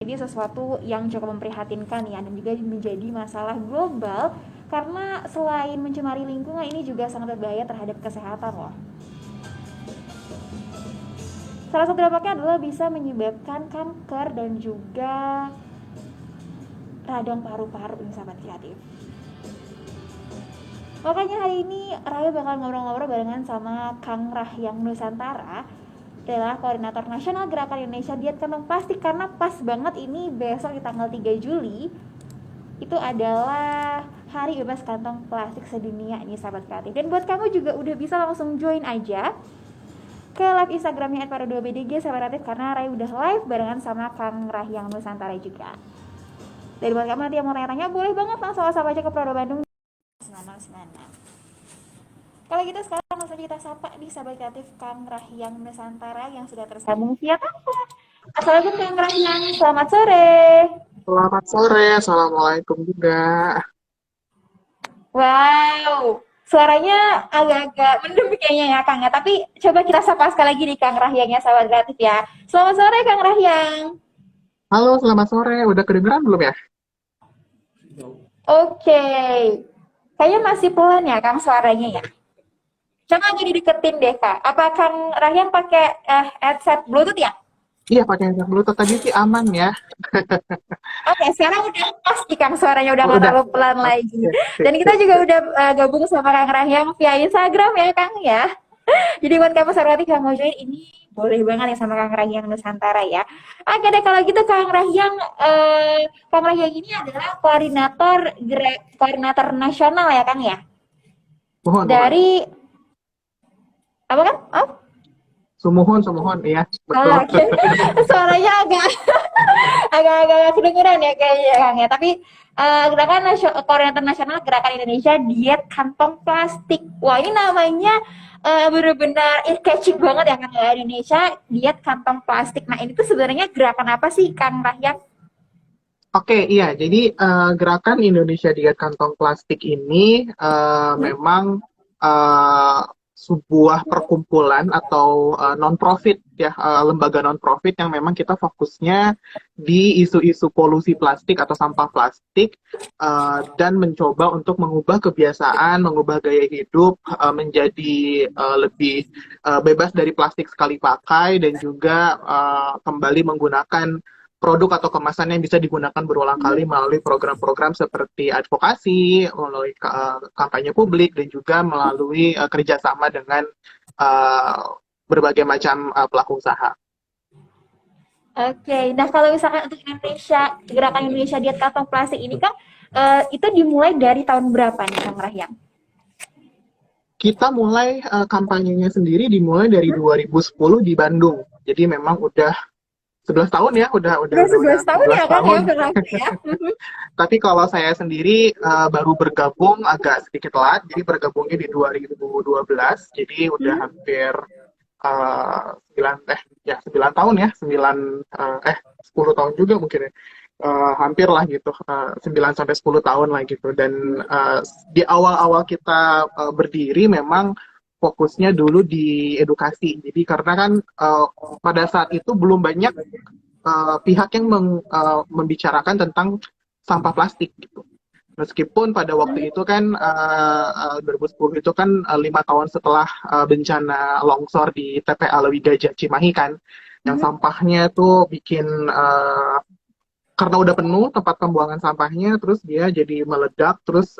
Jadi sesuatu yang cukup memprihatinkan ya, dan juga menjadi masalah global karena selain mencemari lingkungan ini juga sangat berbahaya terhadap kesehatan loh. Salah satu dampaknya adalah bisa menyebabkan kanker dan juga radang paru-paru nih sahabat kreatif. Makanya hari ini Raya bakal ngobrol-ngobrol barengan sama Kang Rahyang Nusantara, adalah Koordinator Nasional Gerakan Indonesia Diet Kantong Plastik, karena pas banget ini besok di tanggal 3 Juli itu adalah Hari Bebas Kantong Plastik Sedunia nih sahabat kreatif. Dan buat kamu juga udah bisa langsung join aja ke live Instagramnya @para2bdg sahabat kreatif, karena Raya udah live barengan sama Kang Rahyang Nusantara juga. Dan buat kamu nanti yang mau tanya-tanya boleh banget langsung WhatsApp aja ke Prodo Bandung 9696. Kalau gitu sekarang langsung kita sapa di sahabat kreatif Kang Rahyang Nusantara yang sudah tersambung via telepon. Assalamualaikum Kang Rahyang, selamat sore. Selamat sore, Assalamualaikum juga. Wow, suaranya agak-agak mendem kayaknya ya Kang ya. Tapi coba kita sapa sekali lagi di Kang Rahyang ya sahabat kreatif ya. Selamat sore Kang Rahyang. Halo, selamat sore. Udah kedengeran belum ya? Oke, kayaknya masih pelan ya Kang suaranya ya. Coba agak dideketin deh Kak. Apa Kang Rahyang pakai headset Bluetooth ya? Iya, pakai headset Bluetooth tadi sih aman ya. Oke, sekarang udah pas nih Kang suaranya udah Oh, nggak udah. terlalu pelan lagi. Oke, sip, Dan kita sip, juga sip. udah gabung sama Kang Rahyang via Instagram ya Kang ya. Jadi buat kamu sahabat yang mau join ini boleh banget ya sama Kang Rahyang Nusantara ya. Oke deh kalau gitu Kang Rahyang ini adalah koordinator nasional ya Kang ya. Mohon, mohon. Dari apa kan? Oh, Sumuhun, sumuhun. Iya, oh betul. oke. Suaranya agak kedengeran ya kayaknya Kang ya. Tapi Koordinator Nasional Gerakan Indonesia Diet Kantong Plastik. Wah ini namanya benar-benar catching banget ya Kang ya, Indonesia Diet Kantong Plastik. Nah ini tuh sebenarnya gerakan apa sih Kang Rahyat? Oke, iya. Jadi gerakan Indonesia Diet Kantong Plastik ini Hmm? memang eh, sebuah perkumpulan atau non-profit ya, lembaga non-profit yang memang kita fokusnya di isu-isu polusi plastik atau sampah plastik dan mencoba untuk mengubah kebiasaan, mengubah gaya hidup menjadi lebih bebas dari plastik sekali pakai dan juga kembali menggunakan produk atau kemasan yang bisa digunakan berulang kali melalui program-program seperti advokasi, melalui kampanye publik, dan juga melalui kerjasama dengan uh, berbagai macam pelaku usaha. Oke, nah kalau misalkan untuk Indonesia, gerakan Indonesia Diet Kantong Plastik ini Kang, itu dimulai dari tahun berapa nih Kang Rahyang? Kita mulai kampanyenya sendiri dimulai dari 2010 di Bandung. Jadi memang udah 11 tahun ya, Udah udah 11 tahun 11 ya Kang ya tahun. berlaku ya. Tapi kalau saya sendiri baru bergabung agak sedikit telat, jadi bergabungnya di 2012, jadi udah Hmm? hampir 9 ya 9 tahun ya, 10 tahun juga mungkin ya. Hampir lah gitu, 9 sampai 10 tahun lah gitu. Dan di awal-awal kita berdiri memang fokusnya dulu di edukasi. Jadi karena kan pada saat itu belum banyak pihak yang membicarakan tentang sampah plastik gitu. Meskipun pada waktu itu kan 2010 itu kan 5 tahun setelah bencana longsor di TPA Lewigajah Cimahi kan, yang Hmm? sampahnya tuh bikin karena udah penuh tempat pembuangan sampahnya, terus dia jadi meledak, terus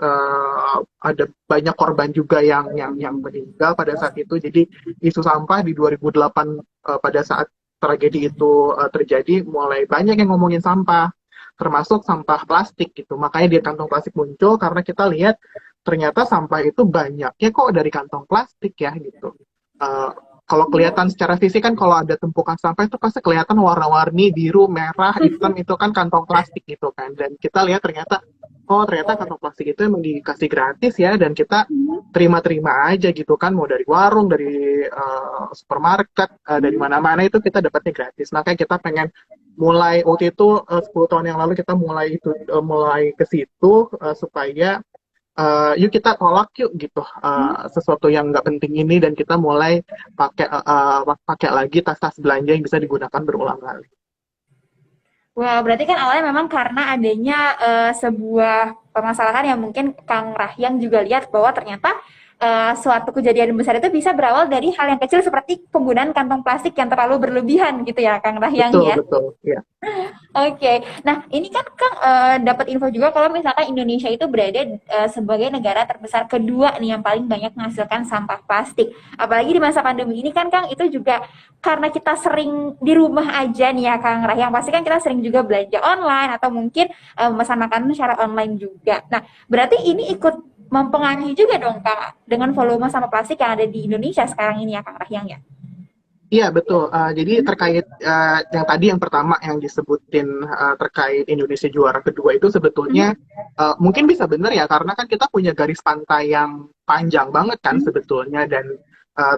ada banyak korban juga yang meninggal pada saat itu. Jadi isu sampah di 2008 pada saat tragedi itu terjadi, mulai banyak yang ngomongin sampah, termasuk sampah plastik gitu. Makanya dia kantong plastik muncul karena kita lihat ternyata sampah itu banyaknya kok dari kantong plastik ya gitu. Uh, Kalau kelihatan secara fisik kan kalau ada tumpukan sampah itu pasti kelihatan warna-warni biru, merah, hitam itu kan kantong plastik gitu kan. Dan kita lihat ternyata oh ternyata kantong plastik itu emang dikasih gratis ya dan kita terima-terima aja gitu kan mau dari warung, dari supermarket, dari mana-mana itu kita dapatnya gratis. Makanya kita pengen mulai waktu itu 10 tahun yang lalu kita mulai ke situ supaya yuk kita tolak yuk gitu sesuatu yang nggak penting ini dan kita mulai pakai lagi tas-tas belanja yang bisa digunakan berulang kali. Wah, berarti kan awalnya memang karena adanya sebuah permasalahan yang mungkin Kang Rahyang juga lihat bahwa ternyata suatu kejadian besar itu bisa berawal dari hal yang kecil seperti penggunaan kantong plastik yang terlalu berlebihan gitu ya, Kang Rahyang Betul, ya. betul. Ya. Oke, nah ini kan Kang dapat info juga kalau misalkan Indonesia itu berada sebagai negara terbesar kedua nih yang paling banyak menghasilkan sampah plastik. Apalagi di masa pandemi ini kan Kang itu juga karena kita sering di rumah aja nih ya Kang Rah, yang pasti kan kita sering juga belanja online atau mungkin memesan makanan secara online juga. Nah, berarti ini ikut mempengaruhi juga dong Kang dengan volume sampah plastik yang ada di Indonesia sekarang ini ya Kang Rahyang ya. Iya betul. Jadi terkait yang tadi yang pertama yang disebutin terkait Indonesia juara kedua itu sebetulnya mungkin bisa benar ya karena kan kita punya garis pantai yang panjang banget kan sebetulnya dan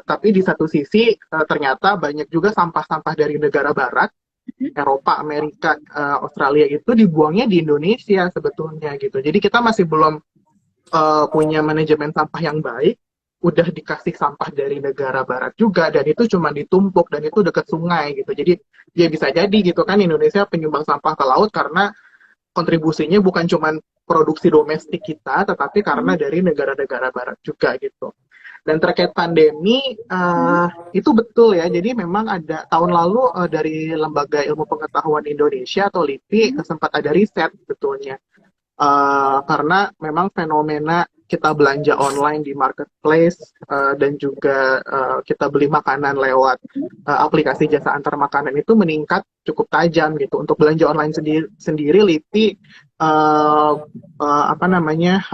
tapi di satu sisi ternyata banyak juga sampah-sampah dari negara barat, Eropa, Amerika, Australia itu dibuangnya di Indonesia sebetulnya gitu. Jadi kita masih belum punya manajemen sampah yang baik, udah dikasih sampah dari negara barat juga, dan itu cuma ditumpuk, dan itu dekat sungai gitu. Jadi ya bisa jadi gitu kan Indonesia penyumbang sampah ke laut karena kontribusinya bukan cuma produksi domestik kita, tetapi karena dari negara-negara barat juga gitu. Dan terkait pandemi, itu betul ya. Jadi memang ada tahun lalu dari Lembaga Ilmu Pengetahuan Indonesia atau LIPI sempat ada riset betulnya. Karena memang fenomena kita belanja online di marketplace dan juga kita beli makanan lewat aplikasi jasa antar makanan itu meningkat cukup tajam gitu. Untuk belanja online sendiri LIPI apa namanya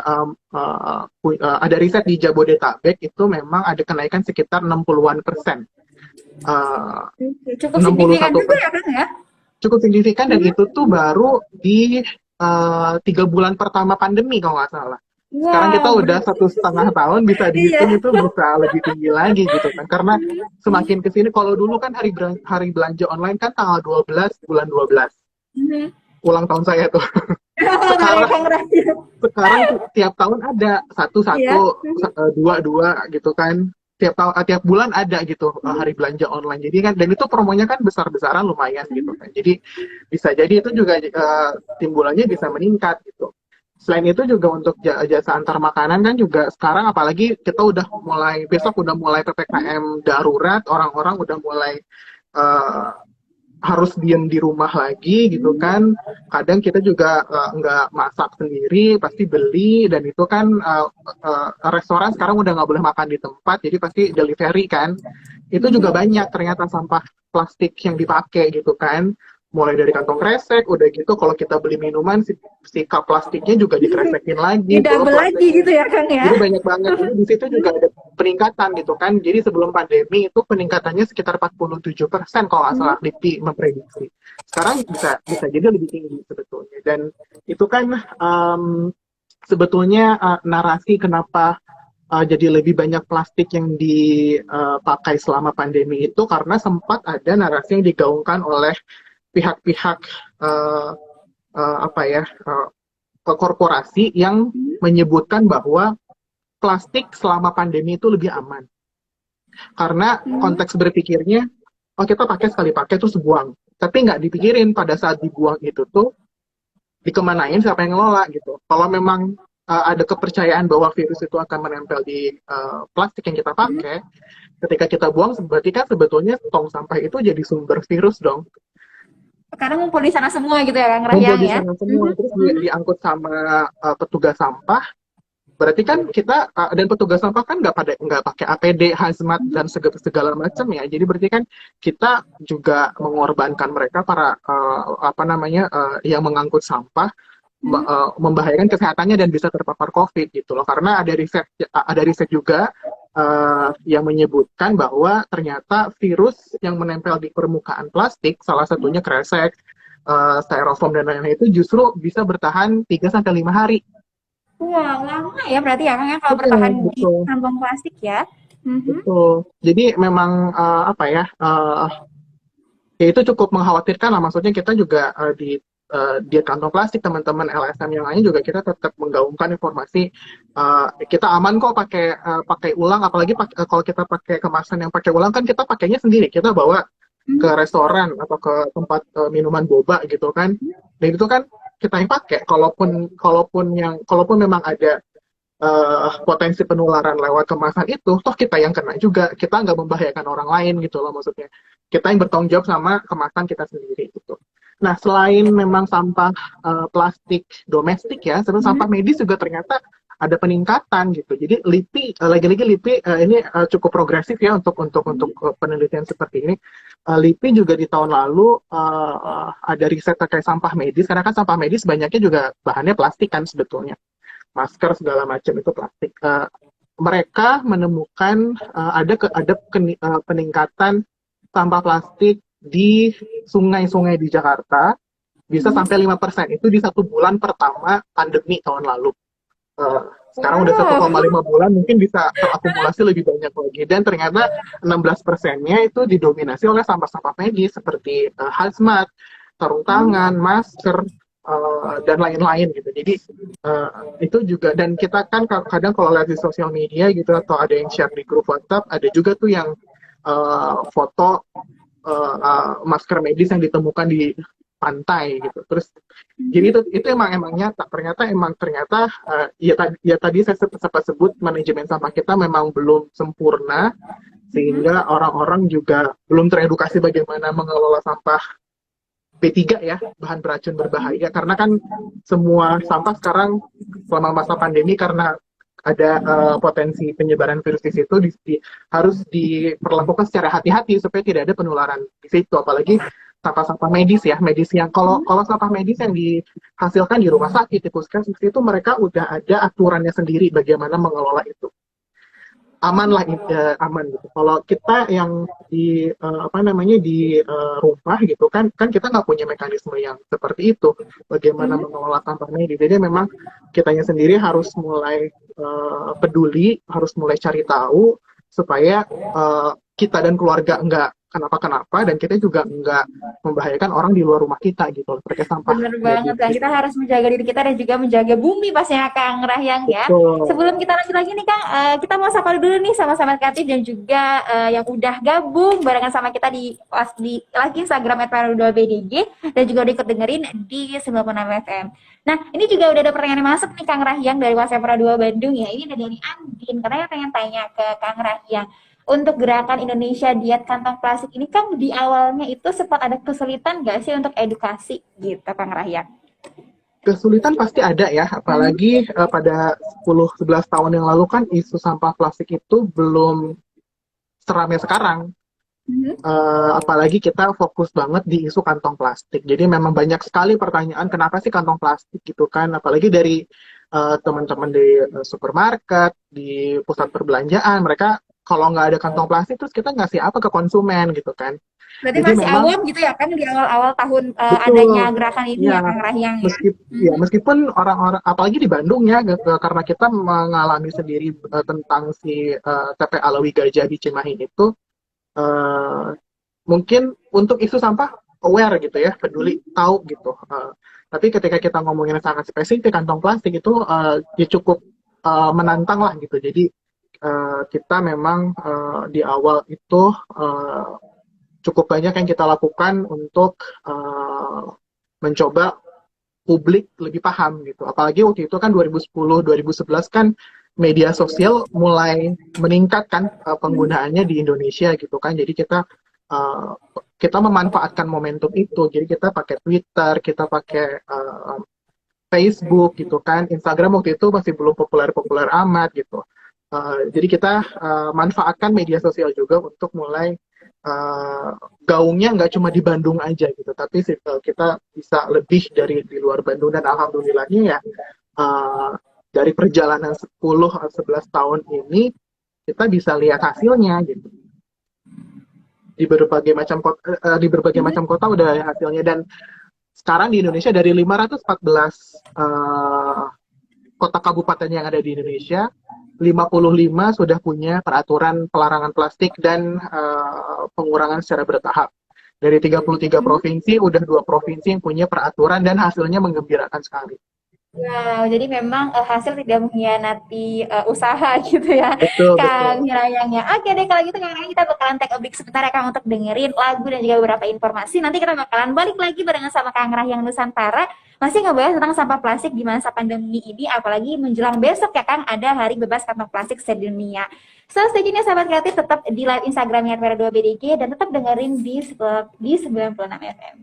ada riset di Jabodetabek itu memang ada kenaikan sekitar 60-an%. Uh, Cukup signifikan juga 61%. ya Kang ya. Cukup signifikan dan itu tuh baru di 3 bulan pertama pandemi kalau nggak salah. Sekarang kita Wow, udah 1,5 tahun bisa iya. dihitung itu bisa lebih tinggi lagi gitu kan. Karena semakin kesini kalau dulu kan hari belanja online kan tanggal 12 bulan 12. Mhm. Ulang tahun saya tuh. Oh, karya Sekarang Kang Rahyang. sekarang tiap tahun ada satu Iya. satu dua dua gitu kan tiap bulan ada gitu hari belanja online jadi kan dan itu promonya kan besar-besaran lumayan gitu kan jadi bisa jadi itu juga timbulannya bisa meningkat gitu. Selain itu juga untuk jasa antar makanan kan juga sekarang apalagi kita udah mulai besok udah mulai PPKM darurat orang-orang udah mulai eh, harus diem di rumah lagi gitu kan. Kadang kita juga nggak masak sendiri, pasti beli dan itu kan restoran sekarang udah nggak boleh makan di tempat, jadi pasti delivery kan. Itu juga banyak ternyata sampah plastik yang dipakai gitu kan. Mulai dari kantong kresek, udah gitu kalau kita beli minuman si cup plastiknya juga dikresekin Di lagi, belum double lagi plastik. gitu ya Kang ya. Jadi banyak banget. Jadi di situ juga ada peningkatan gitu kan. Jadi sebelum pandemi itu peningkatannya sekitar 47% kalau nggak salah LIPI memprediksi. Sekarang bisa bisa jadi lebih tinggi sebetulnya. Dan itu kan sebetulnya narasi kenapa jadi lebih banyak plastik yang dipakai selama pandemi itu karena sempat ada narasi yang digaungkan oleh pihak-pihak uh, apa ya korporasi yang menyebutkan bahwa plastik selama pandemi itu lebih aman. Karena konteks berpikirnya, oh kita pakai sekali pakai terus buang. Tapi nggak dipikirin pada saat dibuang itu tuh dikemanain siapa yang ngelola gitu. Kalau memang ada kepercayaan bahwa virus itu akan menempel di plastik yang kita pakai, ketika kita buang berarti kan sebetulnya tong sampah itu jadi sumber virus dong. Sekarang ngumpul di sana semua gitu ya Kang Ngumpul Rahyang di ya. sana semua terus diangkut sama petugas sampah. Berarti kan kita dan petugas sampah kan nggak pakai APD, hazmat dan segala macam ya. Jadi berarti kan kita juga mengorbankan mereka para apa namanya yang mengangkut sampah membahayakan kesehatannya dan bisa terpapar COVID gitu loh. Karena ada riset juga yang menyebutkan bahwa ternyata virus yang menempel di permukaan plastik, salah satunya kresek, styrofoam dan lain-lain itu justru bisa bertahan 3 sampai 5 hari. Wah, lama ya berarti ya Kang ya kalau Betul, bertahan di betul. kantong plastik ya. Mhm. Betul. Jadi memang apa ya? Ya itu cukup mengkhawatirkan lah. Maksudnya kita juga di kantong plastik teman-teman LSM yang lain juga kita tetap menggaungkan informasi kita aman kok pakai ulang. Apalagi kalau kita pakai kemasan yang pakai ulang kan kita pakainya sendiri. Kita bawa ke restoran atau ke tempat minuman boba gitu kan, dan itu kan kita yang pakai, kalaupun memang ada potensi penularan lewat kemasan itu, toh kita yang kena juga, kita nggak membahayakan orang lain gitu loh maksudnya. Kita yang bertanggung jawab sama kemasan kita sendiri gitu. Nah, selain memang sampah plastik domestik ya, sebenarnya sampah medis juga ternyata ada peningkatan gitu. Jadi LIPI, lagi-lagi LIPI ini cukup progresif ya untuk penelitian seperti ini. LIPI juga di tahun lalu ada riset terkait sampah medis, karena kan sampah medis banyaknya juga bahannya plastik kan sebetulnya, masker segala macam itu plastik. Mereka menemukan peningkatan sampah plastik di sungai-sungai di Jakarta bisa sampai 5%. Itu di 1 bulan pertama pandemi tahun lalu. Sekarang udah Wow. 1,5 bulan, mungkin bisa terakumulasi lebih banyak lagi. Dan ternyata 16%-nya itu didominasi oleh sampah-sampah medis seperti hazmat, sarung tangan, masker, dan lain-lain gitu. Jadi itu juga, dan kita kan kadang kalau lihat di sosial media gitu atau ada yang share di grup WhatsApp, ada juga tuh yang foto masker medis yang ditemukan di pantai gitu. Terus jadi itu emang nyata. Ternyata ya tadi saya sempat sebut manajemen sampah kita memang belum sempurna, sehingga orang-orang juga belum teredukasi bagaimana mengelola sampah B3 ya, bahan beracun berbahaya, karena kan semua sampah sekarang selama masa pandemi, karena ada potensi penyebaran virus di situ, harus diperlakukan secara hati-hati supaya tidak ada penularan di situ, apalagi sampah-sampah medis ya, medis yang kalau kalau sampah medis yang dihasilkan di rumah sakit, di puskesmas itu mereka udah ada aturannya sendiri bagaimana mengelola itu, aman lah, aman gitu. Kalau kita yang di apa namanya di rumah gitu kan kita nggak punya mekanisme yang seperti itu, bagaimana mengelola sampah medis. Jadi memang kitanya sendiri harus mulai peduli, harus mulai cari tahu supaya kita dan keluarga nggak kenapa-kenapa, dan kita juga nggak membahayakan orang di luar rumah kita gitu pakai sampah Bener banget medis kan, kita gitu. harus menjaga diri kita dan juga menjaga bumi pastinya Kang Rahyang ya. Betul. Sebelum kita lanjut lagi nih Kang, kita mau sapa dulu nih sama-sama kreatif dan juga yang udah gabung barengan sama kita di lagi Instagram @paru2bdg dan juga udah ikut dengerin di 96 FM. Nah, ini juga udah ada pertanyaan yang masuk nih Kang Rahyang dari WhatsApp Para 2 Bandung ya. Ini ada dari Andin, karena yang pengen tanya ke Kang Rahyang. Untuk gerakan Indonesia diet kantong plastik ini kan di awalnya itu sempat ada kesulitan nggak sih untuk edukasi gitu Kang Rahyan? Kesulitan pasti ada ya, apalagi pada 10-11 tahun yang lalu kan isu sampah plastik itu belum seramai sekarang. Mhm. Apalagi kita fokus banget di isu kantong plastik. Jadi memang banyak sekali pertanyaan kenapa sih kantong plastik gitu kan, apalagi dari teman-teman di supermarket, di pusat perbelanjaan, mereka kalau nggak ada kantong plastik terus kita ngasih apa ke konsumen gitu kan. Berarti Jadi masih memang awam gitu ya kan di awal-awal tahun adanya betul. gerakan ini Ya, ya Kang Rahyang ya. ya Mhm. meskipun orang-orang apalagi di Bandung ya gitu, karena kita mengalami sendiri tentang si TP Alawi Gajah di Cimahi itu, eh, mungkin untuk isu sampah aware gitu ya, peduli, tahu gitu. Tapi ketika kita ngomongin sangat spesifik kantong plastik itu ya cukup menantang lah gitu. Jadi kita memang di awal itu uh, cukup banyak yang kita lakukan untuk mencoba publik lebih paham gitu. Apalagi waktu itu kan 2010, 2011 kan media sosial mulai meningkat kan penggunaannya di Indonesia gitu kan. Jadi uh, kita memanfaatkan momentum itu. Jadi kita pakai Twitter, kita pakai Facebook gitu kan. Instagram waktu itu masih belum populer-populer amat gitu. Jadi kita manfaatkan media sosial juga untuk mulai gaungnya nggak cuma di Bandung aja gitu, tapi kita bisa lebih dari di luar Bandung, dan alhamdulillahnya ya dari perjalanan 10-11 tahun ini kita bisa lihat hasilnya gitu. Di berbagai macam kota udah ada hasilnya, dan sekarang di Indonesia dari 514 kota kabupaten yang ada di Indonesia, 55 sudah punya peraturan pelarangan plastik dan pengurangan secara bertahap. Dari 33 provinsi, udah 2 provinsi yang punya peraturan dan hasilnya menggembirakan sekali. Wow, jadi memang hasil tidak mengkhianati usaha gitu ya, Betul, Kang betul. Hirayangnya. Oke deh kalau gitu Kang Hirayang kita bakalan take a break sebentar ya Kang untuk dengerin lagu dan juga beberapa informasi. Nanti kita bakalan balik lagi barengan sama Kang Rahyang Nusantara masih ngebahas tentang sampah plastik di masa pandemi ini, apalagi menjelang besok ya Kang ada Hari Bebas Kantong Plastik Sedunia. So, stay tune ya sahabat kreatif tetap di live Instagramnya Vera2BDG dan tetap dengerin di 96 FM.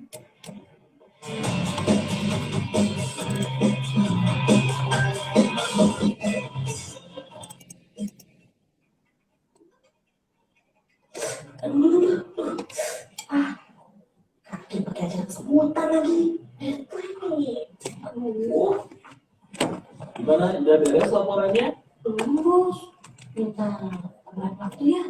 Kaki pakai aja kesemutan lagi. Aduh. Gimana? Udah beres laporannya? Terus minta tambahan waktu ya.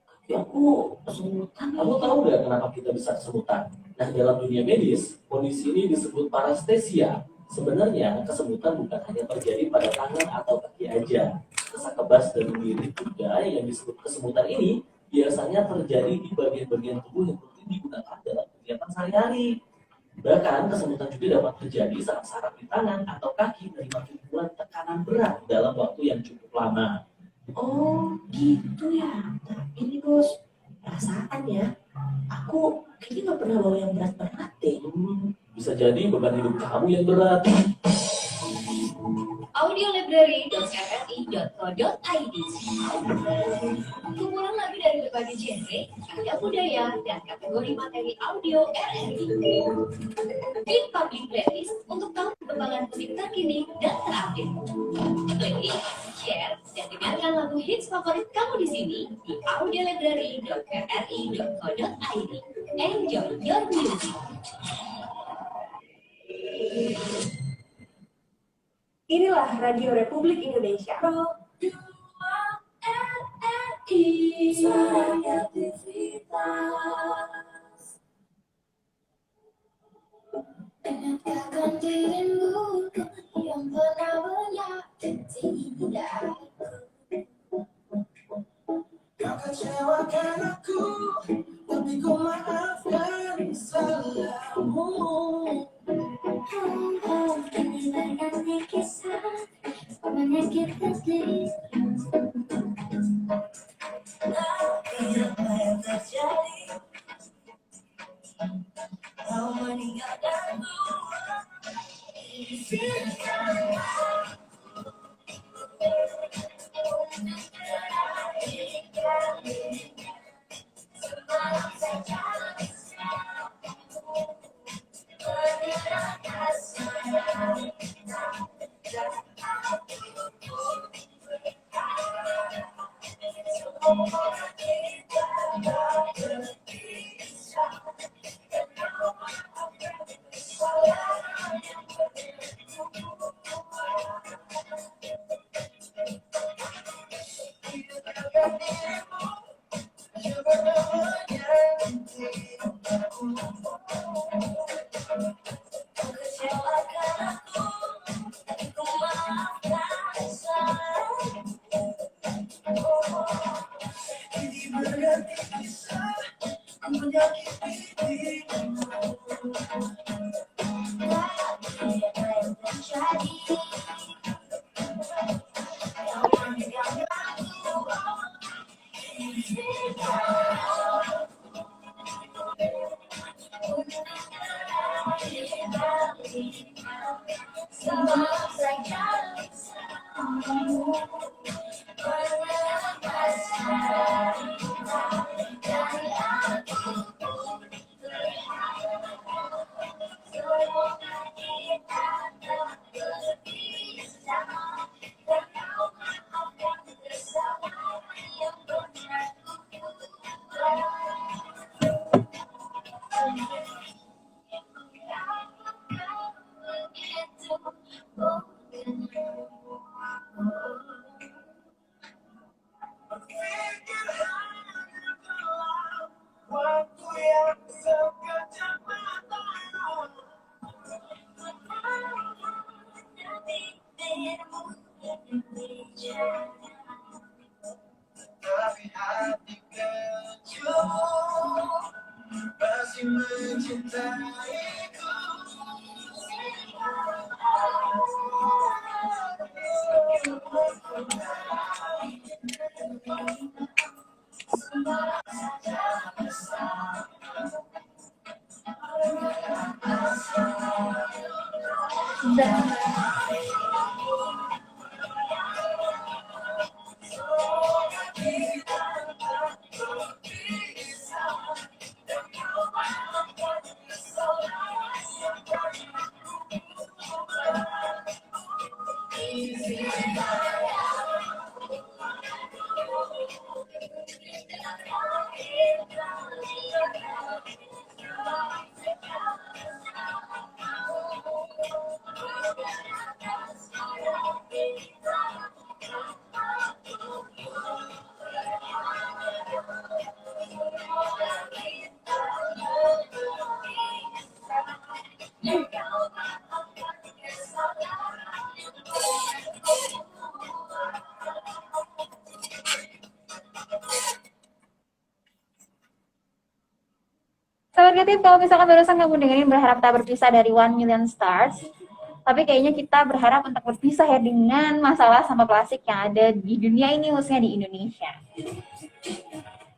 Kaki aku kesemutan. Kamu tahu nggak kenapa kita bisa kesemutan? Nah, dalam dunia medis, kondisi ini disebut parestesia. Sebenarnya, kesemutan bukan hanya terjadi pada tangan atau kaki aja. Sesak kebas dan lirik juga yang disebut kesemutan ini biasanya terjadi di bagian-bagian tubuh yang rutin digunakan dalam kegiatan sehari-hari. Bahkan kesemutan juga dapat terjadi saat saraf di tangan atau kaki menerima tumpuan tekanan berat dalam waktu yang cukup lama. Oh gitu ya. Tapi ini bos, perasaan ya. Aku kayaknya nggak pernah bawa yang berat-berat deh. Bisa jadi beban hidup kamu yang berat. audiolibrary.rri.co.id. Kumpulan lagu dari berbagai genre, ada budaya, dan kategori materi audio RRI. Klik public playlist untuk tahu perkembangan musik terkini dan terupdate. Klik, share, dan dengarkan lagu hits favorit kamu di sini di audiolibrary.rri.co.id. Enjoy your music. Inilah Radio Republik Indonesia. Suara kreativitas. Ingatkan dirimu yang pernah menyakiti aku. Kau kecewakan aku, tapi kau maafkan salahmu. Ini berganti kisah menyakiti tapi apa yang terjadi? Kau meninggalkanku. Tapi hati kecil masih mencintaiku. Sahabat kreatif, kalau misalkan barusan kamu dengerin berharap tak berpisah dari 1 Million Stars, tapi kayaknya kita berharap untuk berpisah ya dengan masalah sampah plastik yang ada di dunia ini, khususnya di Indonesia.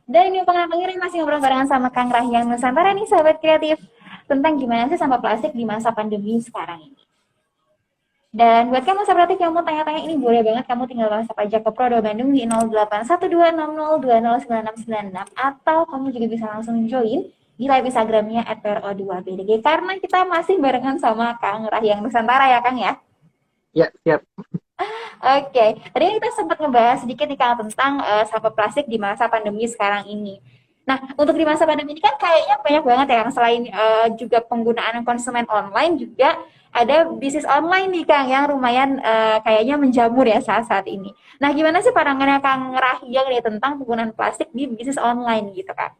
Dan ini pengen pengirim masih ngobrol barengan sama Kang Rahyang Nusantara nih, sahabat kreatif, tentang gimana sih sampah plastik di masa pandemi sekarang ini. Dan buat kamu sahabat kreatif yang mau tanya-tanya ini, boleh banget kamu tinggal WhatsApp aja ke Prodo Bandung di 081260209696, atau kamu juga bisa langsung join di live Instagramnya @pro2bdg, karena kita masih barengan sama Kang Rahyang Nusantara ya Kang ya. Ya, siap. Oke, tadi kita sempat ngebahas sedikit nih Kang tentang sampah plastik di masa pandemi sekarang ini. Nah, untuk di masa pandemi ini kan kayaknya banyak banget ya, selain juga penggunaan konsumen online, juga ada bisnis online nih Kang yang lumayan kayaknya menjamur ya saat-saat ini. Nah, gimana sih pandangannya Kang Rahyang nih tentang penggunaan plastik di bisnis online gitu Kang?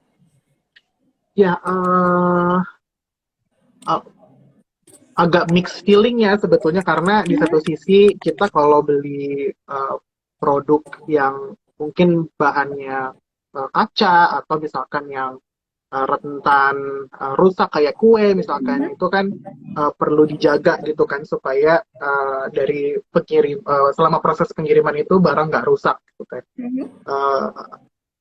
Ya, agak mixed feeling ya sebetulnya, karena di satu sisi kita kalau beli produk yang mungkin bahannya kaca, atau misalkan yang rentan rusak kayak kue misalkan, itu kan perlu dijaga gitu kan, supaya dari selama proses pengiriman itu barang nggak rusak gitu kan.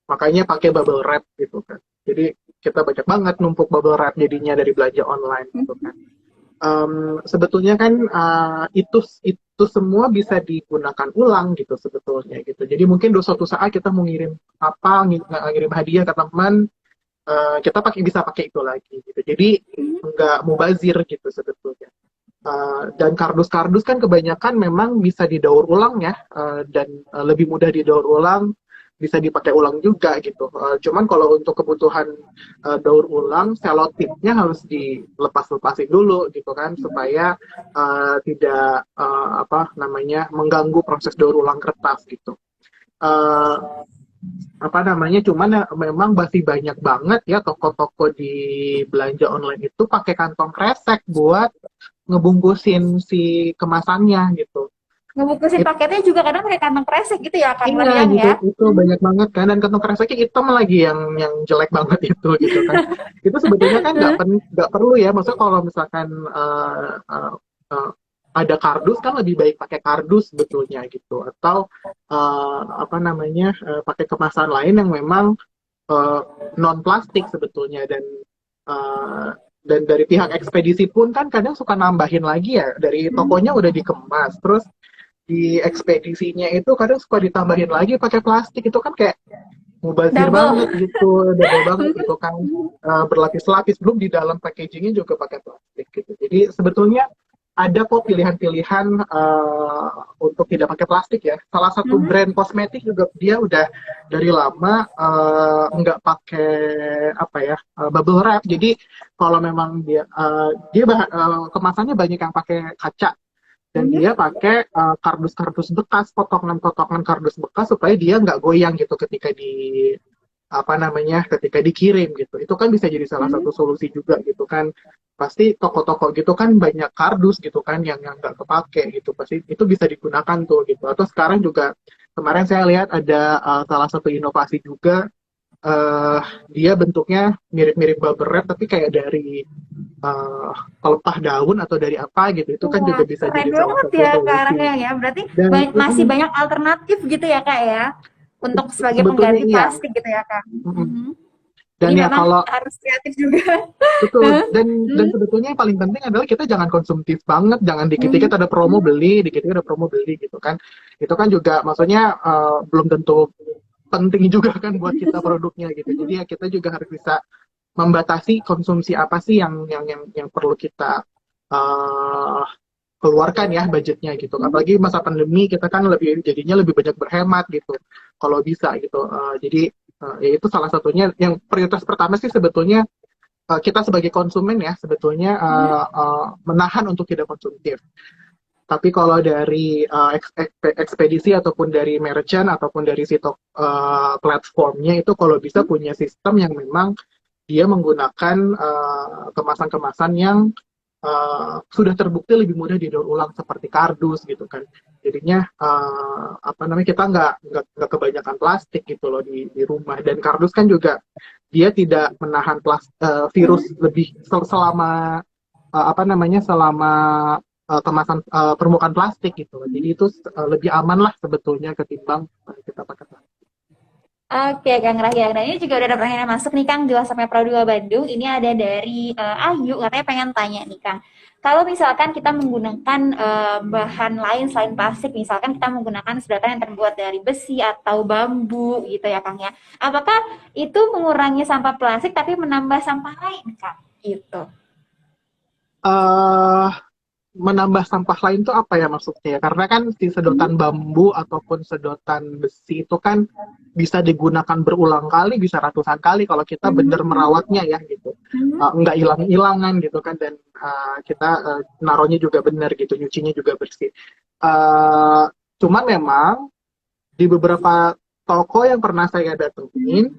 Makanya pakai bubble wrap gitu kan. Jadi kita banyak banget numpuk bubble wrap jadinya dari belanja online gitu kan. Sebetulnya kan itu semua bisa digunakan ulang gitu sebetulnya gitu. Jadi mungkin suatu saat kita mau ngirim ngirim hadiah ke teman, kita bisa pakai itu lagi gitu. Jadi nggak mubazir gitu sebetulnya. Dan kardus-kardus kan kebanyakan memang bisa didaur ulang ya, dan lebih mudah didaur ulang, bisa dipakai ulang juga gitu. Cuman kalau untuk kebutuhan daur ulang, selotipnya harus dilepas-lepasin dulu gitu kan, supaya tidak mengganggu proses daur ulang kertas gitu. Cuman memang masih banyak banget ya toko-toko di belanja online itu pakai kantong kresek buat ngebungkusin si kemasannya gitu. Ngebungkusin paketnya juga kadang pakai kantong kresek gitu ya Kang Iya Rahyang gitu, ya. itu banyak banget kan, dan kantong kreseknya hitam lagi yang jelek banget itu gitu kan. Itu sebetulnya kan nggak perlu ya, maksudnya kalau misalkan ada kardus kan lebih baik pakai kardus sebetulnya gitu, atau pakai kemasan lain yang memang non plastik sebetulnya. Dan dari pihak ekspedisi pun kan kadang suka nambahin lagi ya, dari tokonya udah dikemas, terus di ekspedisinya itu kadang suka ditambahin lagi pakai plastik. Itu kan kayak mubazir banget gitu, double banget gitu kan, berlapis-lapis, belum di dalam packagingnya juga pakai plastik gitu. Jadi sebetulnya ada kok pilihan-pilihan untuk tidak pakai plastik ya. Salah satu brand kosmetik juga dia udah dari lama nggak pakai bubble wrap. Jadi kalau memang dia kemasannya banyak yang pakai kaca, dan dia pakai kardus-kardus bekas, potongan-potongan kardus bekas, supaya dia nggak goyang gitu ketika dikirim gitu. Itu kan bisa jadi salah satu solusi juga gitu kan. Pasti toko-toko gitu kan banyak kardus gitu kan yang nggak kepake gitu, pasti itu bisa digunakan tuh gitu. Atau sekarang juga kemarin saya lihat ada salah satu inovasi juga, dia bentuknya mirip-mirip bubble wrap tapi kayak dari pelepah daun atau dari apa gitu. Itu kan juga bisa jadi salah satu ya solusi. Ya, berarti Dan masih banyak alternatif gitu ya Kak ya, untuk sebagai pengganti plastik gitu ya Kak. Jadi Dan ya memang kalau harus kreatif juga. betul, dan sebetulnya yang paling penting adalah kita jangan konsumtif banget, jangan dikit-dikit Mhm. ada promo beli, dikit-dikit ada promo beli gitu kan. Itu kan juga maksudnya belum tentu penting juga kan buat kita produknya gitu. Jadi ya kita juga harus bisa membatasi konsumsi apa sih yang perlu kita uh, keluarkan ya budgetnya gitu. Apalagi masa pandemi kita kan jadinya lebih banyak berhemat gitu. Kalau bisa gitu. Jadi ya itu salah satunya yang prioritas pertama sih sebetulnya kita sebagai konsumen ya sebetulnya Mhm. menahan untuk tidak konsumtif. Tapi kalau dari ekspedisi ataupun dari merchant ataupun dari sitok platformnya itu kalau bisa punya sistem yang memang dia menggunakan kemasan-kemasan yang sudah terbukti lebih mudah didaur ulang seperti kardus gitu kan. Jadinya apa namanya kita nggak kebanyakan plastik gitu loh di rumah. Dan kardus kan juga dia tidak menahan virus lebih selama apa namanya selama kemasan permukaan plastik gitu loh. Jadi itu lebih aman lah sebetulnya ketimbang kita pakai plastik. Oke, Kang Rahyang. Nah, ini juga udah ada pertanyaan yang masuk nih, Kang, di WhatsApp Pro 2 Bandung. Ini ada dari Ayu, katanya pengen tanya nih, Kang. Kalau misalkan kita menggunakan bahan lain selain plastik, misalkan kita menggunakan sedotan yang terbuat dari besi atau bambu gitu ya, Kang ya. Apakah itu mengurangi sampah plastik tapi menambah sampah lain, Kang? Gitu. eh Menambah sampah lain tuh apa ya maksudnya ya? Karena kan si sedotan bambu ataupun sedotan besi itu kan bisa digunakan berulang kali, bisa ratusan kali kalau kita bener merawatnya ya gitu. Nggak hilang-hilangan gitu kan dan kita naruhnya juga bener gitu, nyucinya juga bersih. Uh, Cuman memang di beberapa toko yang pernah saya datengin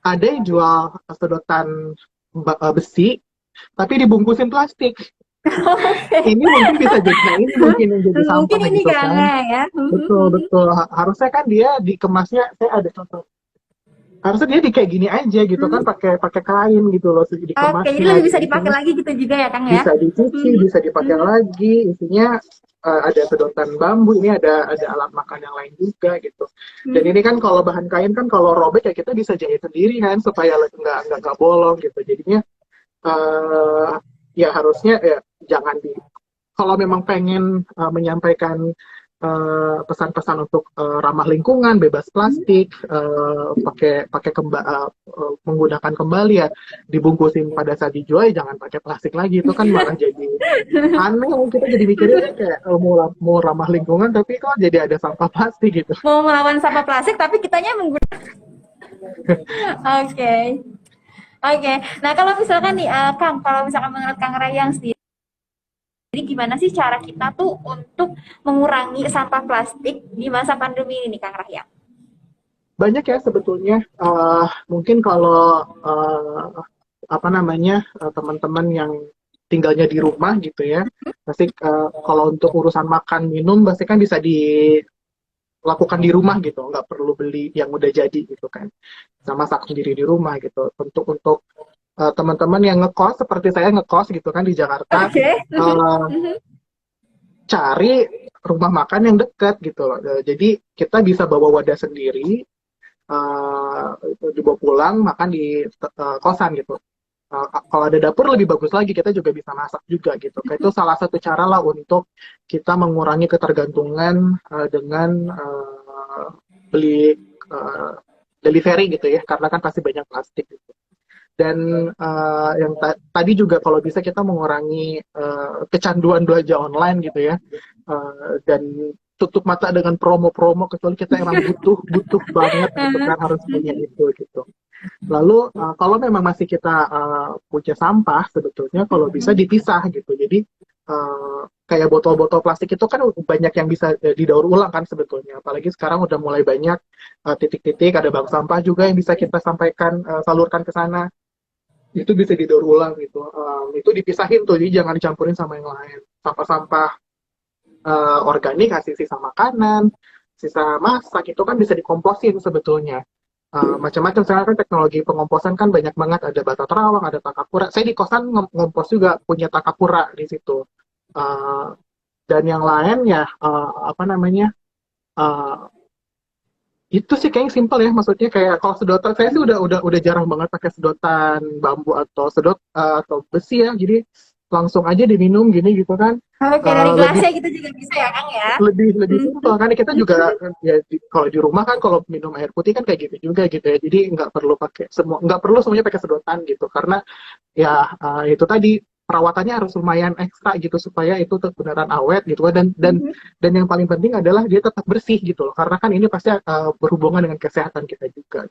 ada yang jual sedotan besi tapi dibungkusin plastik. Ini mungkin bisa jadi, nah ini mungkin yang jadi Mungkin sampah ini gitu Kang kan. ya. Betul, betul. Harusnya kan dia dikemasnya, saya ada contoh. Harusnya dia di kayak gini aja gitu kan, pakai pakai kain gitu loh, Oke, jadi dikemasnya lebih gitu. bisa dipakai Isinya lagi gitu juga ya, Kang ya? bisa dicuci, bisa dipakai lagi. Isinya ada sedotan bambu, ini ada alat makan yang lain juga gitu. Dan ini kan kalau bahan kain kan kalau robek ya kita bisa jahit sendiri kan supaya nggak bolong gitu. Jadinya ya harusnya ya jangan kalau memang pengen menyampaikan pesan-pesan untuk ramah lingkungan, bebas plastik, pakai menggunakan kembali ya, dibungkusin pada saat dijual ya jangan pakai plastik lagi, itu kan malah jadi aneh. Kita jadi mikirnya kayak mau ramah lingkungan tapi kok jadi ada sampah plastik gitu. Mau melawan sampah plastik tapi kitanya menggunakan. Oke. Oke. Nah, kalau misalkan nih Kang, kalau misalkan menurut Kang Rayang sendiri, gimana sih cara kita tuh untuk mengurangi sampah plastik di masa pandemi ini, Kang Rayang? Banyak ya sebetulnya. Mungkin kalau apa namanya teman-teman yang tinggalnya di rumah gitu ya, pasti kalau untuk urusan makan minum pasti kan bisa dilakukan di rumah gitu, nggak perlu beli yang udah jadi gitu kan, sama masak sendiri di rumah gitu. Untuk teman-teman yang ngekos seperti saya ngekos gitu kan di Jakarta, Oke. cari rumah makan yang dekat gitu loh. Jadi kita bisa bawa wadah sendiri, dibawa pulang makan di kosan gitu. Kalau ada dapur lebih bagus lagi, kita juga bisa masak juga gitu. Itu salah satu cara lah untuk kita mengurangi ketergantungan dengan beli delivery gitu ya, karena kan pasti banyak plastik gitu. Dan yang tadi juga kalau bisa kita mengurangi kecanduan belanja online gitu ya, dan tutup mata dengan promo-promo kecuali kita emang butuh banget gitu kan, harus punya itu gitu. Lalu kalau memang masih kita punya sampah sebetulnya kalau bisa dipisah gitu. Jadi kayak botol-botol plastik itu kan banyak yang bisa didaur ulang kan sebetulnya. Apalagi sekarang udah mulai banyak titik-titik, ada bank sampah juga yang bisa kita sampaikan, salurkan ke sana. Itu bisa didaur ulang gitu. Itu dipisahin tuh, jadi jangan dicampurin sama yang lain. Sampah-sampah organik, hasil sisa makanan, sisa masak itu kan bisa dikomposin sebetulnya. Macam-macam sekarang kan teknologi pengomposan kan banyak banget, ada bata terawang, ada takapura. Saya di kosan ngompos juga punya takapura di situ. Dan yang lain ya apa namanya Itu sih kayaknya simpel ya, maksudnya kayak kalau sedotan saya sih udah jarang banget pakai sedotan bambu atau atau besi ya, jadi langsung aja diminum gini gitu kan. Oke, dari Lebih gelasnya gitu juga bisa ya Kang ya? lebih lebih Mhm. simpel kan kita juga ya kalau di rumah kan kalau minum air putih kan kayak gitu juga gitu ya, jadi nggak perlu semuanya pakai sedotan gitu karena ya itu tadi perawatannya harus lumayan ekstra gitu supaya itu tetap beneran awet gitu kan. Mhm. Dan yang paling penting adalah dia tetap bersih gitu loh karena kan ini pasti berhubungan dengan kesehatan kita juga.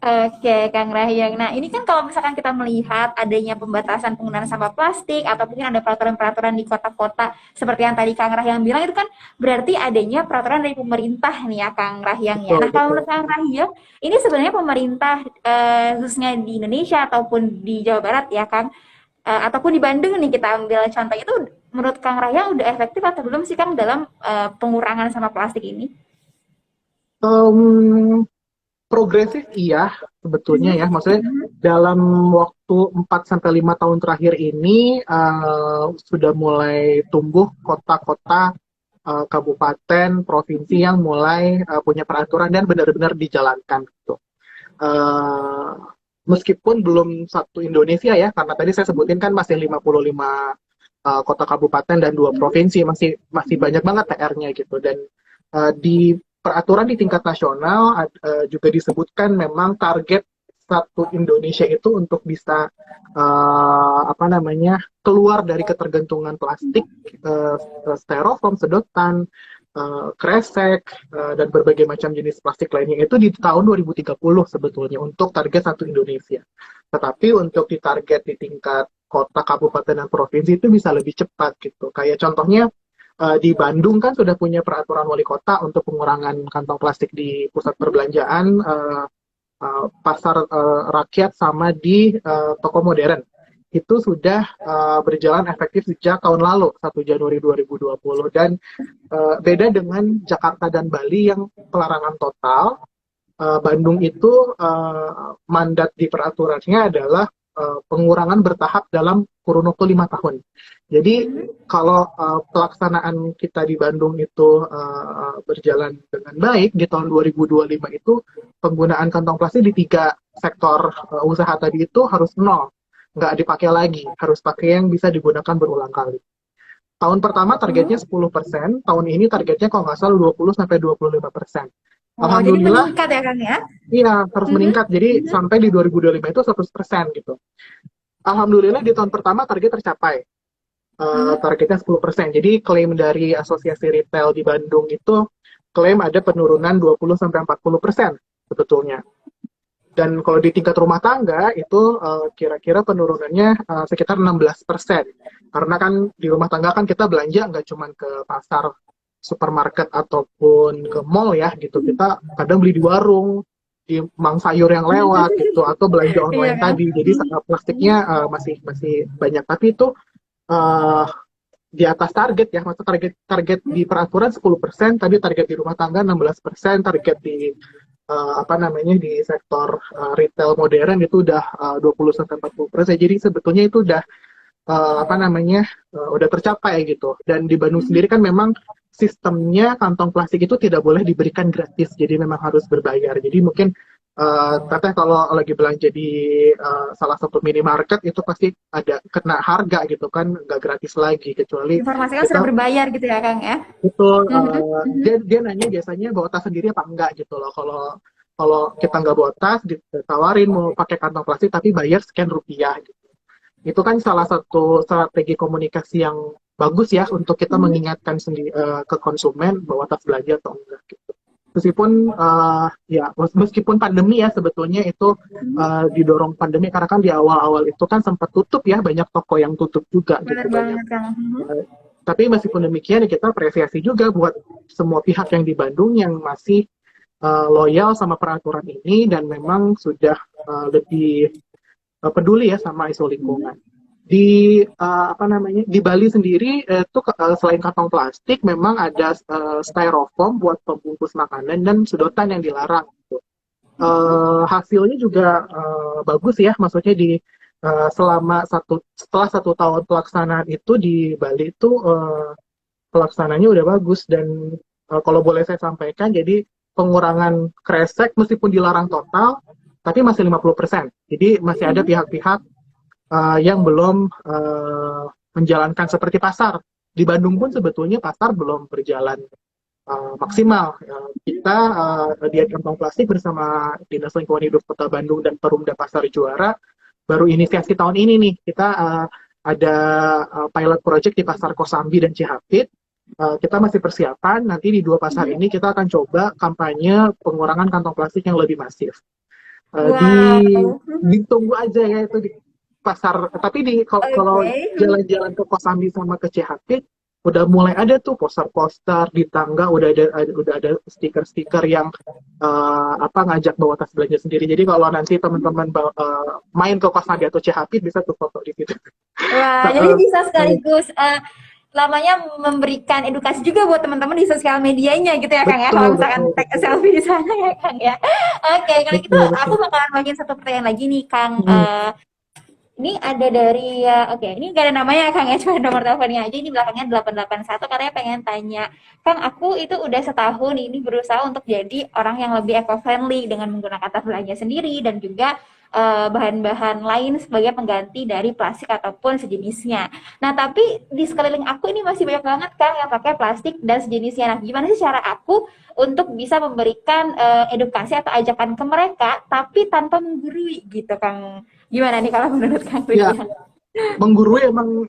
Oke, Kang Rahyang. Nah, ini kan kalau misalkan kita melihat adanya pembatasan penggunaan sampah plastik atau mungkin ada peraturan-peraturan di kota-kota seperti yang tadi Kang Rahyang bilang itu kan berarti adanya peraturan dari pemerintah nih ya Kang Rahyang ya. Betul Nah, kalau betul. menurut Kang Rahyang, ini sebenarnya pemerintah khususnya di Indonesia ataupun di Jawa Barat ya Kang, ataupun di Bandung nih kita ambil contoh itu menurut Kang Rahyang udah efektif atau belum sih Kang dalam pengurangan sampah plastik ini? Em, Progresif iya sebetulnya ya, maksudnya dalam waktu 4 sampai 5 tahun terakhir ini sudah mulai tumbuh kota-kota, kabupaten, provinsi yang mulai punya peraturan dan benar-benar dijalankan gitu. Eh, Meskipun belum satu Indonesia ya, karena tadi saya sebutin kan masih 55 kota kabupaten dan 2 provinsi, masih masih banyak banget PR-nya gitu. Dan di peraturan di tingkat nasional juga disebutkan memang target satu Indonesia itu untuk bisa apa namanya keluar dari ketergantungan plastik, uh, styrofoam, sedotan, kresek, dan berbagai macam jenis plastik lainnya itu di tahun 2030 sebetulnya untuk target satu Indonesia. Tetapi untuk di target di tingkat kota, kabupaten, dan provinsi itu bisa lebih cepat gitu. Kayak contohnya di Bandung kan sudah punya peraturan wali kota untuk pengurangan kantong plastik di pusat perbelanjaan, pasar rakyat sama di toko modern. Itu sudah berjalan efektif sejak tahun lalu, 1 Januari 2020. Dan beda dengan Jakarta dan Bali yang pelarangan total, Bandung itu mandat di peraturannya adalah pengurangan bertahap dalam kurun waktu 5 tahun. Jadi kalau pelaksanaan kita di Bandung itu berjalan dengan baik di tahun 2025 itu penggunaan kantong plastik di 3 sektor usaha tadi itu harus nol, nggak dipakai lagi, harus pakai yang bisa digunakan berulang kali. Tahun pertama targetnya 10%, tahun ini targetnya kalau nggak salah 20-25%. Oh, jadi Alhamdulillah, meningkat ya Kang ya? iya harus Mhm. meningkat. Jadi sampai di 2025 itu 100% gitu. Alhamdulillah di tahun pertama target tercapai. Targetnya 10%. Jadi klaim dari Asosiasi Retail di Bandung itu klaim ada penurunan 20-40% sebetulnya. Dan kalau di tingkat rumah tangga itu kira-kira penurunannya sekitar 16%. Karena kan di rumah tangga kan kita belanja nggak cuma ke pasar, supermarket ataupun ke mall ya gitu. Kita kadang beli di warung, di mang sayur yang lewat gitu, atau belanja Iya online kan? tadi. Jadi plastiknya masih banyak. Tapi itu uh, di atas target ya, maksud target target di peraturan 10%, tadi target di rumah tangga 16%, target di apa namanya di sektor retail modern itu udah 20-40%. Jadi sebetulnya itu udah apa namanya udah tercapai gitu. Dan di Bandung sendiri kan memang sistemnya kantong plastik itu tidak boleh diberikan gratis, jadi memang harus berbayar. Jadi mungkin teteh kalau lagi belanja di salah satu minimarket itu pasti ada kena harga gitu kan, nggak gratis lagi kecuali Informasinya sudah kita berbayar gitu ya Kang ya? itu Mhm. dia nanya biasanya bawa tas sendiri apa enggak gitu loh. Kalau kalau kita nggak bawa tas ditawarin mau pakai kantong plastik tapi bayar sekian rupiah gitu. Itu kan salah satu strategi komunikasi yang bagus ya untuk kita mengingatkan sendiri ke konsumen bahwa tas belanja atau enggak gitu. Meskipun ya meskipun pandemi ya sebetulnya itu didorong pandemi karena kan di awal-awal itu kan sempat tutup ya, banyak toko yang tutup juga Bener gitu, banyak. banget Kang. Mhm. Tapi meskipun demikian ya kita apresiasi juga buat semua pihak yang di Bandung yang masih loyal sama peraturan ini dan memang sudah lebih peduli ya sama isu lingkungan. Di apa namanya di Bali sendiri itu selain kantong plastik memang ada styrofoam buat pembungkus makanan dan sedotan yang dilarang gitu. Hasilnya juga bagus ya, maksudnya di setelah 1 tahun pelaksanaan itu di Bali itu pelaksananya udah bagus. Dan kalau boleh saya sampaikan, jadi pengurangan kresek meskipun dilarang total, tapi masih 50%. Jadi masih ada pihak-pihak yang belum menjalankan seperti pasar. Di Bandung pun sebetulnya pasar belum berjalan maksimal. Kita Diet Kantong Plastik bersama Dinas Lingkungan Hidup Kota Bandung dan Perumda Pasar Juara baru inisiasi tahun ini nih. Kita ada pilot project di Pasar Kosambi dan Cihapit. Kita masih persiapan, nanti di 2 pasar ini kita akan coba kampanye pengurangan kantong plastik yang lebih masif. Ditunggu aja ya itu di pasar, tapi kalau jalan-jalan ke Kosambi sama ke Cihapit udah mulai ada tuh poster-poster di tangga, udah ada stiker-stiker yang ngajak bawa tas belanja sendiri. Jadi kalau nanti teman-teman main ke Kosambi atau Cihapit bisa tuh foto di situ. Wah, jadi bisa sekaligus lamanya memberikan edukasi juga buat teman-teman di sosial medianya gitu ya Kang ya, kalau misalkan tag selfie di sana ya Kang ya. Oke, kalau gitu aku bakalan bagiin satu pertanyaan lagi nih Kang. Ini ada dari ini gak ada namanya Kang ya, cuma nomor teleponnya aja, ini belakangnya 881, katanya pengen tanya Kang, aku itu udah setahun ini berusaha untuk jadi orang yang lebih eco-friendly dengan menggunakan tas belanja sendiri dan juga bahan-bahan lain sebagai pengganti dari plastik ataupun sejenisnya. Nah, tapi di sekeliling aku ini masih banyak banget Kang yang pakai plastik dan sejenisnya. Nah, gimana sih cara aku untuk bisa memberikan edukasi atau ajakan ke mereka tapi tanpa menggurui gitu Kang? Gimana nih kalau menurut Kang Ridwan? Ya, menggurui emang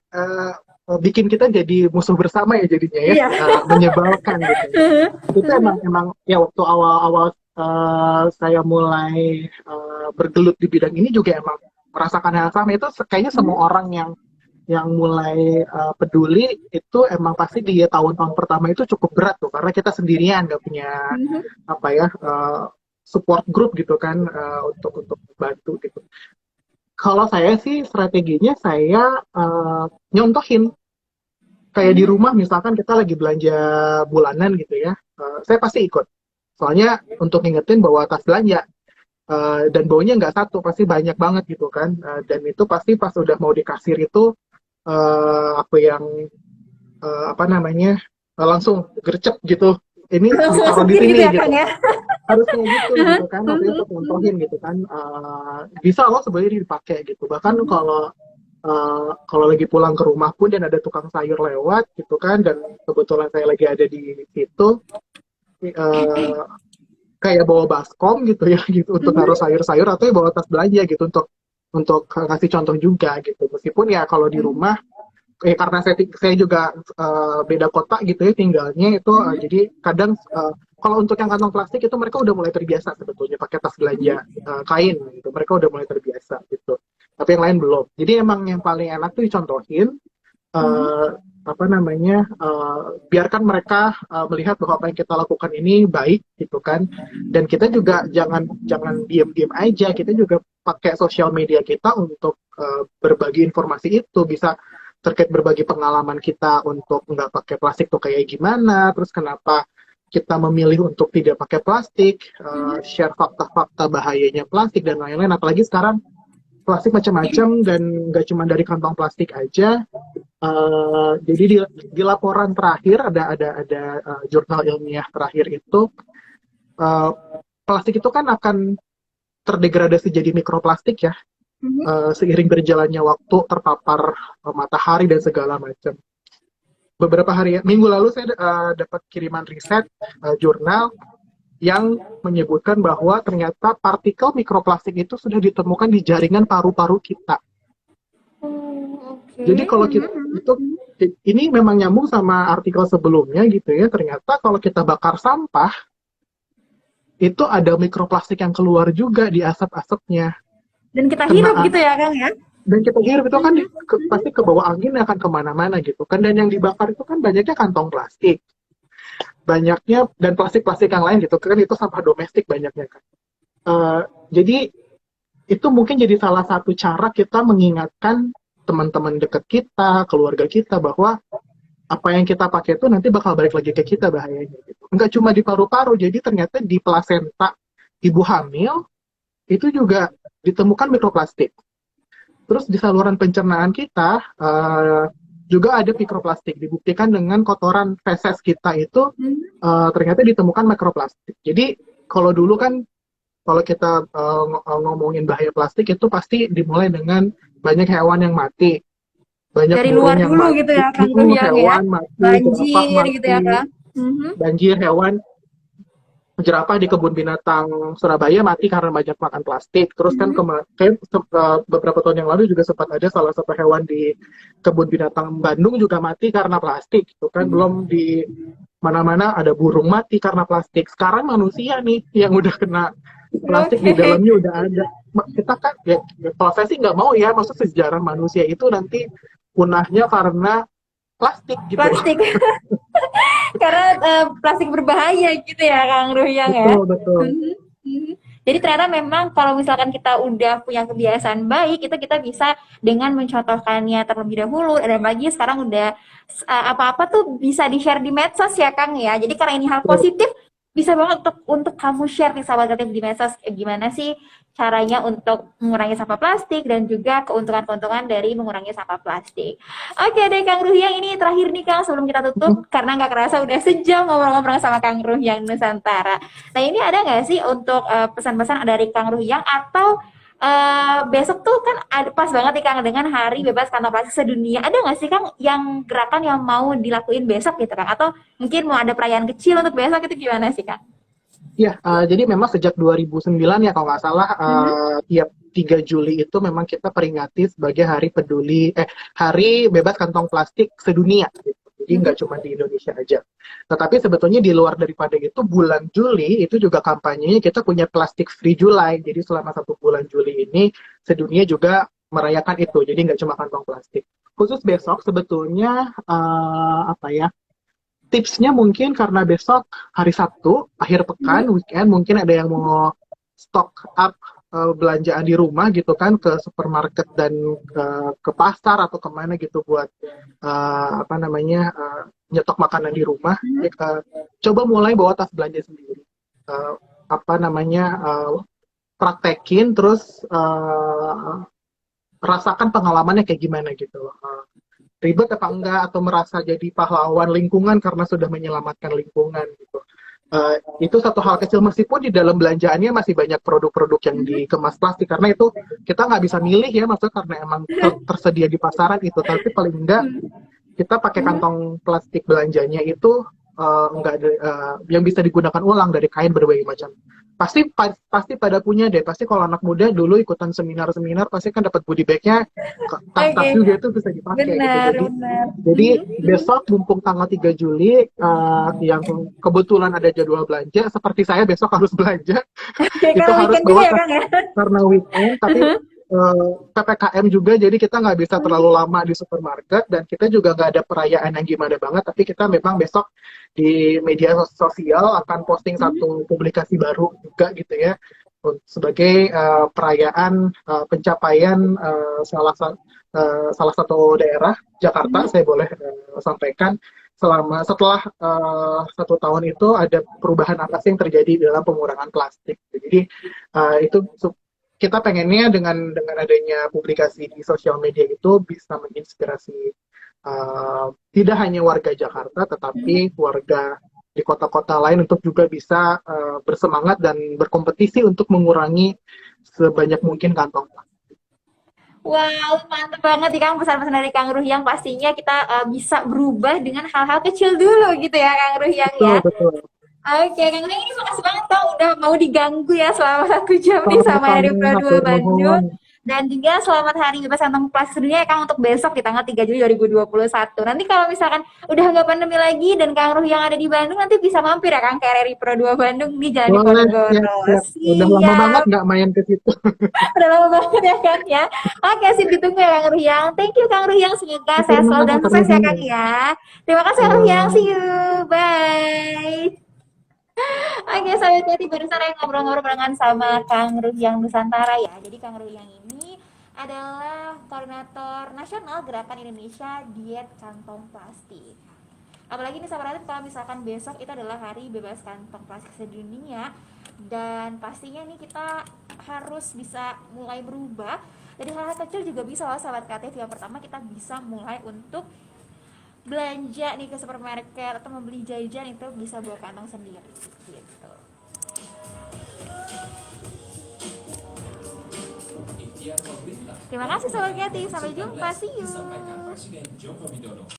bikin kita jadi musuh bersama ya jadinya ya, menyebalkan gitu. Itu emang ya waktu awal-awal saya mulai bergelut di bidang ini juga emang merasakan hal sama. Itu kayaknya semua orang yang mulai peduli itu emang pasti di tahun-tahun pertama itu cukup berat tuh, karena kita sendirian nggak punya support group gitu kan untuk bantu gitu. Kalau saya sih strateginya saya nyontohin kayak di rumah misalkan kita lagi belanja bulanan gitu ya, saya pasti ikut. Soalnya untuk ngingetin bahwa tas belanja dan baunya nggak satu, pasti banyak banget gitu kan. Dan itu pasti pas udah mau di kasir itu aku yang langsung gercep gitu. Ini ditaruh di sini ya, gitu. Kang, ya? Harus kayak gitu kan, waktu itu contohin gitu kan. Bisa loh sebenarnya dipakai gitu. Bahkan kalau lagi pulang ke rumah pun dan ada tukang sayur lewat gitu kan, dan kebetulan saya lagi ada di situ, kayak bawa baskom gitu ya gitu untuk naruh sayur-sayur, atau bawa tas belanja gitu untuk ngasih contoh juga gitu. Meskipun ya kalau di rumah karena saya juga beda kota gitu ya tinggalnya itu, jadi kadang kalau untuk yang kantong plastik itu mereka udah mulai terbiasa sebetulnya pakai tas belanja kain gitu, mereka udah mulai terbiasa gitu, tapi yang lain belum. Jadi emang yang paling enak tuh dicontohin, biarkan mereka melihat bahwa apa yang kita lakukan ini baik gitu kan, dan kita juga jangan diam-diam aja, kita juga pakai sosial media kita untuk berbagi informasi itu, bisa terkait berbagi pengalaman kita untuk nggak pakai plastik tuh kayak gimana, terus kenapa kita memilih untuk tidak pakai plastik, share fakta-fakta bahayanya plastik dan lain-lain. Apalagi sekarang plastik macam-macam dan nggak cuma dari kantong plastik aja. Jadi di laporan terakhir ada jurnal ilmiah terakhir itu, plastik itu kan akan terdegradasi jadi mikroplastik ya. Seiring berjalannya waktu, terpapar matahari dan segala macam. Beberapa minggu lalu saya dapat kiriman riset jurnal yang menyebutkan bahwa ternyata partikel mikroplastik itu sudah ditemukan di jaringan paru-paru kita. Jadi kalau kita ini memang nyambung sama artikel sebelumnya gitu ya. Ternyata kalau kita bakar sampah itu ada mikroplastik yang keluar juga di asap-asapnya. Dan kita hirup gitu ya Kang ya? Dan kita hirup itu kan pasti ke bawah angin, akan kemana-mana gitu kan. Dan yang dibakar itu kan banyaknya kantong plastik, banyaknya, dan plastik-plastik yang lain gitu kan, itu sampah domestik banyaknya kan. Jadi itu mungkin jadi salah satu cara kita mengingatkan teman-teman dekat kita, keluarga kita, bahwa apa yang kita pakai itu nanti bakal balik lagi ke kita bahayanya gitu. Enggak cuma di paru-paru, jadi ternyata di plasenta ibu hamil itu juga ditemukan mikroplastik. Terus di saluran pencernaan kita juga ada mikroplastik. Dibuktikan dengan kotoran feses kita itu ternyata ditemukan mikroplastik. Jadi kalau dulu kan kalau kita ngomongin bahaya plastik itu pasti dimulai dengan banyak hewan yang mati, banyak Dari luar burung yang dulu gitu mati, ya Kang Ruhyang ya. hewan mati, jerapah Banjir gitu ya mati, Kang. Mhm. banjir hewan jerapah di kebun binatang Surabaya mati karena banyak makan plastik. Terus kan beberapa tahun yang lalu juga sempat ada salah satu hewan di kebun binatang Bandung juga mati karena plastik. Itu kan belum di mana-mana ada burung mati karena plastik. Sekarang manusia nih yang udah kena plastik di Oke. dalamnya udah ada. Kita kan ya, kalau saya sih nggak mau ya, maksud sejarah manusia itu nanti punahnya karena plastik gitu loh. Plastik. Karena plastik berbahaya gitu ya Kang Ruhyang ya. Betul, betul. Mhm, mhm. Jadi ternyata memang kalau misalkan kita udah punya kebiasaan baik, itu kita bisa dengan mencontohkannya terlebih dahulu. Dan lagi sekarang udah apa-apa tuh bisa di-share di medsos ya Kang ya. Jadi karena ini hal Betul. positif, bisa banget untuk kamu share nih sahabat kreatif di medsos gimana sih caranya untuk mengurangi sampah plastik dan juga keuntungan-keuntungan dari mengurangi sampah plastik. Oke deh Kang Ruhyang, ini terakhir nih Kang sebelum kita tutup karena nggak kerasa udah sejam ngobrol-ngobrol sama Kang Ruhyang Nusantara. Nah ini ada nggak sih untuk pesan-pesan dari Kang Ruhyang atau besok tuh kan ada pas banget nih Kang dengan Hari Bebas Kantong Plastik Sedunia. Ada nggak sih Kang yang gerakan yang mau dilakuin besok gitu Kang? Atau mungkin mau ada perayaan kecil untuk besok itu gimana sih Kang? Ya, jadi memang sejak 2009 ya kalau nggak salah Mhm. tiap 3 Juli itu memang kita peringati sebagai Hari Bebas Kantong Plastik Sedunia. Gitu. Jadi nggak cuma di Indonesia aja. Tetapi sebetulnya di luar daripada itu bulan Juli itu juga kampanyenya kita punya Plastic Free July. Jadi selama 1 bulan Juli ini sedunia juga merayakan itu. Jadi nggak cuma kantong plastik. Khusus besok sebetulnya apa ya? Tipsnya mungkin karena besok hari Sabtu, akhir pekan, weekend, mungkin ada yang mau stock up belanjaan di rumah gitu kan, ke supermarket dan ke pasar atau kemana gitu buat nyetok makanan di rumah. Coba mulai bawa tas belanja sendiri. Eh, Praktekin terus rasakan pengalamannya kayak gimana gitu loh. Ribet apa enggak atau merasa jadi pahlawan lingkungan karena sudah menyelamatkan lingkungan gitu. Itu satu hal kecil meskipun di dalam belanjaannya masih banyak produk-produk yang dikemas plastik karena itu kita nggak bisa milih ya maksudnya karena emang tersedia di pasaran itu tapi paling enggak kita pakai kantong plastik belanjanya itu enggak ada yang bisa digunakan ulang dari kain berbagai macam. Pasti pada punya deh. Pasti kalau anak muda dulu ikutan seminar-seminar pasti kan dapat goodie bag-nya, tas-tas Oke, juga itu bisa dipakai gitu. benar, Jadi benar. jadi besok mumpung tanggal 3 Juli yang kebetulan ada jadwal belanja seperti saya besok harus belanja Oke, itu karena harus weekend juga bawa ya Kang ya. karena weekend tapi PPKM juga jadi kita nggak bisa terlalu lama di supermarket dan kita juga nggak ada perayaan yang gimana banget tapi kita memang besok di media sosial akan posting satu publikasi baru juga gitu ya sebagai perayaan pencapaian salah satu daerah Jakarta saya boleh sampaikan setelah 1 tahun itu ada perubahan apa sih yang terjadi dalam pengurangan plastik. Jadi itu kita pengennya dengan adanya publikasi di sosial media itu bisa menginspirasi tidak hanya warga Jakarta tetapi warga di kota-kota lain untuk juga bisa bersemangat dan berkompetisi untuk mengurangi sebanyak mungkin kantong plastik. Wow, mantep banget nih Kang pesan-pesan dari Kang Ruhyang. Pastinya kita bisa berubah dengan hal-hal kecil dulu gitu ya Kang Ruhyang Betul, ya. betul. Oke, Kang Ruhyang ini makasih banget Kang udah mau diganggu ya selama 1 jam nih sama Sama-sama, Radio Pro 2 hatur Bandung. nuhun. Dan juga selamat Hari Bebas Kantong Plastik Sedunia ya Kang untuk besok di tanggal 3 Juli 2021. Nanti kalau misalkan udah nggak pandemi lagi dan Kang Ruhyang ada di Bandung nanti bisa mampir ya Kang ke RRI Pro 2 Bandung di Jalan Boleh, Diponegoro. siap-siap. Udah lama banget Siap. nggak main ke situ. Udah lama banget ya Kang ya. Oke, sip ditunggu ya Kang Ruhyang. Thank you Kang Ruhyang. Semoga Hatur sehat selalu nuhun, dan hatur sukses ya Kang nuhun. ya. Terima kasih Kang Ruhyang. See you. Bye. Oke, saya tadi barusan saya ngobrol-ngobrol barengan sama Kang Ruhyang Nusantara ya. Jadi Kang Ruhyang ini adalah koordinator nasional Gerakan Indonesia Diet Kantong Plastik. Apalagi nih sahabat kalau misalkan besok itu adalah Hari Bebas Kantong Plastik Sedunia dan pastinya nih kita harus bisa mulai berubah dari hal-hal kecil juga bisa loh sahabat kreatif. Yang pertama kita bisa mulai untuk belanja nih ke supermarket atau membeli jajan itu bisa bawa kantong sendiri gitu. Terima kasih Sobat Kreatif, sampai jumpa, see you.